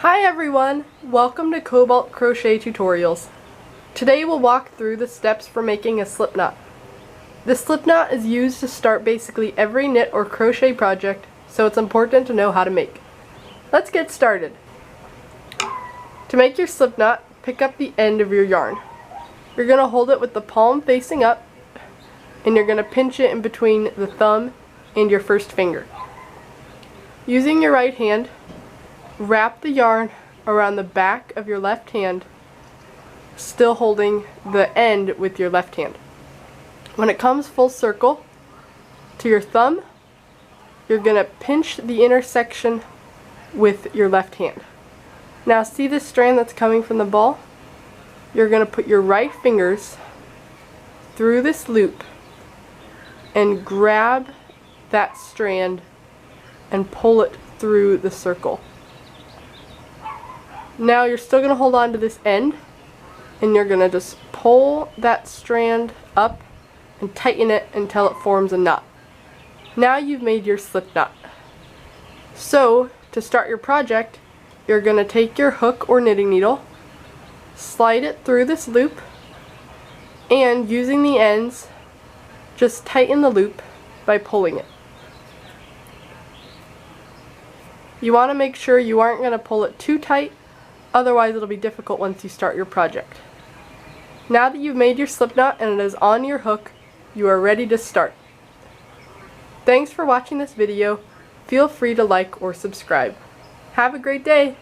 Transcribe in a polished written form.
Hi everyone! Welcome to Cobalt Crochet Tutorials. Today we'll walk through the steps for making a slip knot. The slip knot is used to start basically every knit or crochet project, so it's important to know how to make. Let's get started. To make your slip knot, pick up the end of your yarn. You're going to hold it with the palm facing up, and you're going to pinch it in between the thumb and your first finger. Using your right hand, wrap the yarn around the back of your left hand, still holding the end with your left hand. When it comes full circle to your thumb, you're going to pinch the intersection with your left hand. Now see this strand that's coming from the ball? You're going to put your right fingers through this loop and grab that strand and pull it through the circle. Now you're still going to hold on to this end, and you're going to just pull that strand up and tighten it until it forms a knot. Now you've made your slip knot. So to start your project, you're going to take your hook or knitting needle, slide it through this loop, and using the ends, just tighten the loop by pulling it. You want to make sure you aren't going to pull it too tight, otherwise it'll be difficult once you start your project. Now that you've made your slip knot and it is on your hook, you are ready to start. Thanks for watching this video. Feel free to like or subscribe. Have a great day!